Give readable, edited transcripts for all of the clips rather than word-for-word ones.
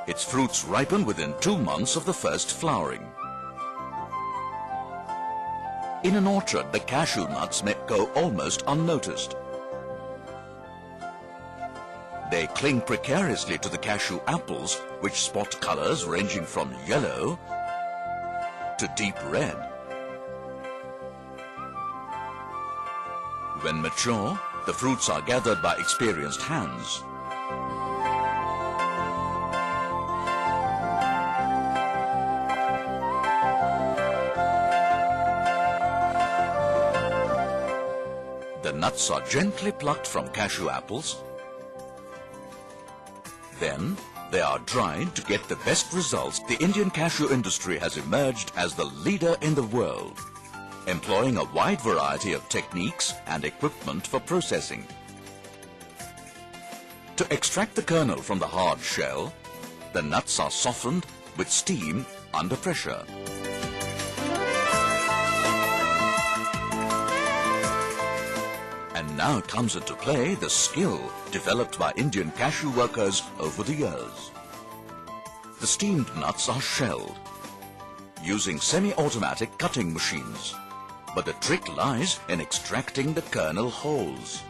Its fruits ripen within 2 months of the first flowering. In an orchard, the cashew nuts may go almost unnoticed. They cling precariously to the cashew apples, which spot colors ranging from yellow to deep red. When mature, the fruits are gathered by experienced hands. The nuts are gently plucked from cashew apples. Then, they are dried to get the best results. The Indian cashew industry has emerged as the leader in the world, employing a wide variety of techniques and equipment for processing. To extract the kernel from the hard shell, the nuts are softened with steam under pressure. And now comes into play the skill developed by Indian cashew workers over the years. The steamed nuts are shelled using semi-automatic cutting machines, but the trick lies in extracting the kernel wholes.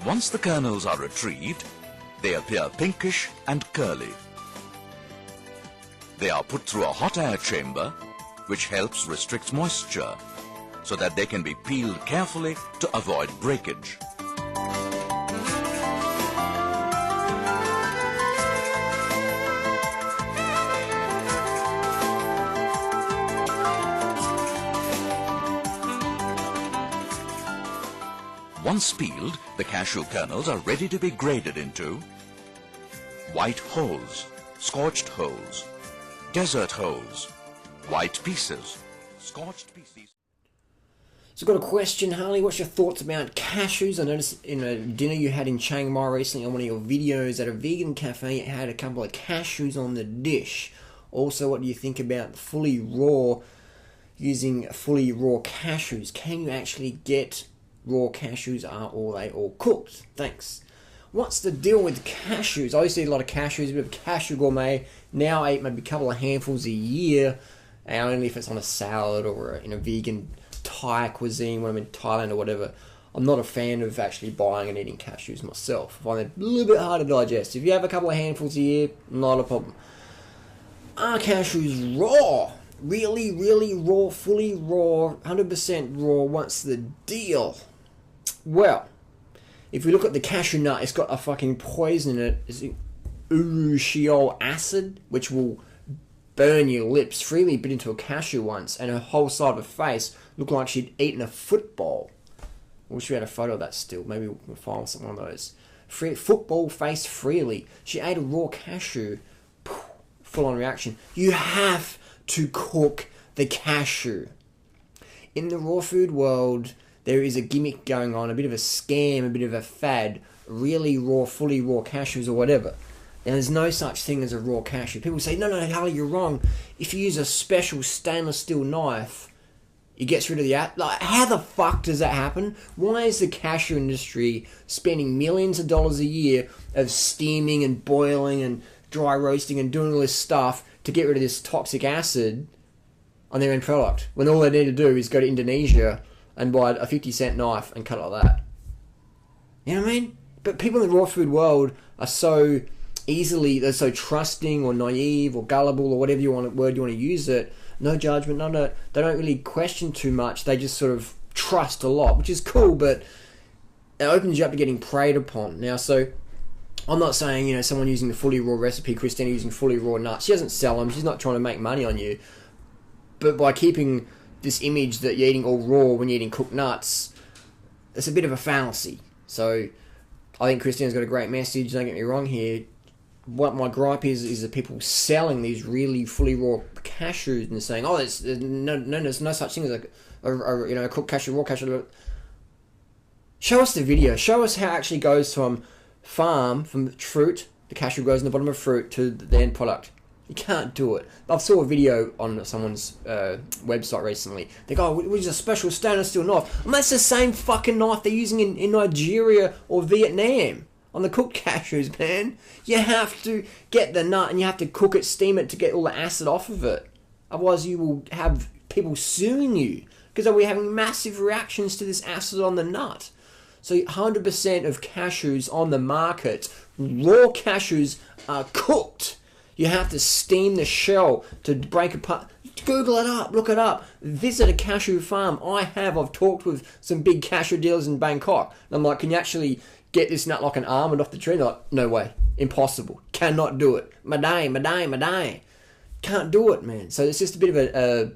Once the kernels are retrieved, they appear pinkish and curly. They are put through a hot air chamber, which helps restrict moisture, so that they can be peeled carefully to avoid breakage. Once peeled, the cashew kernels are ready to be graded into white wholes, scorched wholes, desert wholes, white pieces, scorched pieces. So I've got a question, Harley. What's your thoughts about cashews? I noticed in a dinner you had in Chiang Mai recently on one of your videos at a vegan cafe, it had a couple of cashews on the dish. Also, what do you think about fully raw, using fully raw cashews? Can you actually get raw cashews? Are they all cooked? Thanks. What's the deal with cashews? I used to eat a lot of cashews, a bit of cashew gourmet. Now I eat maybe a couple of handfuls a year, and only if it's on a salad or in a vegan Thai cuisine when I'm in Thailand or whatever. I'm not a fan of actually buying and eating cashews myself. I find it a little bit hard to digest. If you have a couple of handfuls a year, not a problem. Are cashews raw? Really, really raw, fully raw, 100% raw? What's the deal? Well, if we look at the cashew nut, it's got a fucking poison in it. It's urushiol acid, which will burn your lips. Freely bit into a cashew once, and her whole side of her face looked like she'd eaten a football. I wish we had a photo of that still. Maybe we'll find one of those. Football face Freely. She ate a raw cashew. Full on reaction. You have to cook the cashew. In the raw food world, there is a gimmick going on, a bit of a scam, a bit of a fad. Really raw, fully raw cashews or whatever. Now, there's no such thing as a raw cashew. People say, no, Harley, you're wrong. If you use a special stainless steel knife, it gets rid of the... Like, how the fuck does that happen? Why is the cashew industry spending millions of dollars a year of steaming and boiling and dry roasting and doing all this stuff to get rid of this toxic acid on their end product, when all they need to do is go to Indonesia and buy a 50-cent knife and cut it like that? You know what I mean? But people in the raw food world are so... they're so trusting or naive or gullible or whatever word you want to use it. No judgment, they don't really question too much. They just sort of trust a lot, which is cool, but it opens you up to getting preyed upon. Now, so I'm not saying, someone using the fully raw recipe, Christina using fully raw nuts, she doesn't sell them, she's not trying to make money on you. But by keeping this image that you're eating all raw when you're eating cooked nuts, it's a bit of a fallacy. So I think Christina's got a great message, don't get me wrong here. What my gripe is the people selling these really fully raw cashews and saying, oh, there's no such thing as a cooked cashew, raw cashew. Show us the video. Show us how it actually goes from farm, from fruit, the cashew goes in the bottom of fruit to the end product. You can't do it. I saw a video on someone's website recently. They go, we use a special stainless steel knife. And that's the same fucking knife they're using in Nigeria or Vietnam. On the cooked cashews, man, you have to get the nut and you have to cook it, steam it to get all the acid off of it. Otherwise, you will have people suing you because they'll be having massive reactions to this acid on the nut. So 100% of cashews on the market, raw cashews, are cooked. You have to steam the shell to break apart. Google it up, look it up. Visit a cashew farm. I've talked with some big cashew dealers in Bangkok. And I'm like, can you actually get this nut like an almond off the tree? They're like, no way. Impossible. Cannot do it. Madai. Can't do it, man. So it's just a bit of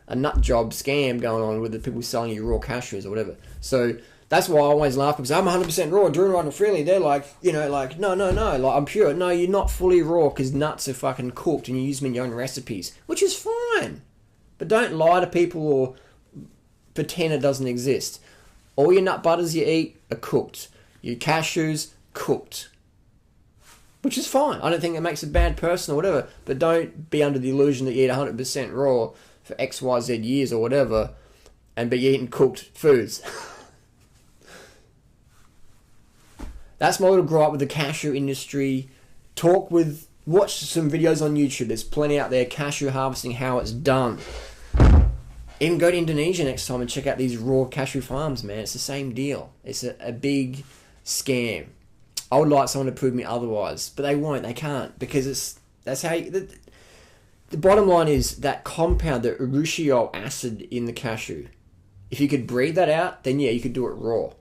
a nut job scam going on with the people selling you raw cashews or whatever. So that's why I always laugh because I'm 100% raw, doing right and freely. They're like, no, like I'm pure. No, you're not fully raw because nuts are fucking cooked and you use them in your own recipes, which is fine. But don't lie to people or pretend it doesn't exist. All your nut butters you eat are cooked. Your cashews, cooked. Which is fine. I don't think it makes a bad person or whatever. But don't be under the illusion that you eat 100% raw for XYZ years or whatever and be eating cooked foods. That's my little gripe with the cashew industry. Watch some videos on YouTube. There's plenty out there, cashew harvesting, how it's done. Even go to Indonesia next time and check out these raw cashew farms, man. It's the same deal. It's a big scam. I would like someone to prove me otherwise, but they won't. They can't because that's how the bottom line is that compound, the urushiol acid in the cashew. If you could breathe that out, then yeah, you could do it raw.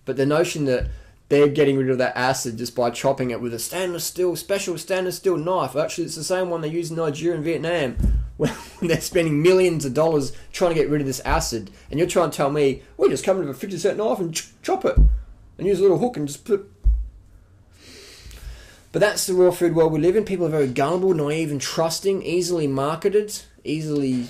But the notion that they're getting rid of that acid just by chopping it with a special stainless steel knife. Actually, it's the same one they use in Nigeria and Vietnam when they're spending millions of dollars trying to get rid of this acid. And you're trying to tell me, we just come in with a 50-cent knife and chop it. And use a little hook and just put... But that's the raw food world we live in. People are very gullible, naive and trusting, easily marketed, easily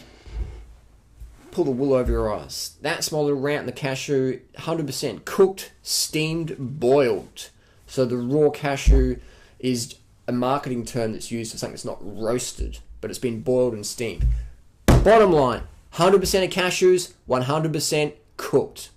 pull the wool over your eyes. That's my little rant in the cashew. 100% cooked, steamed, boiled. So the raw cashew is a marketing term that's used for something that's not roasted, but it's been boiled and steamed. Bottom line, 100% of cashews, 100% cooked.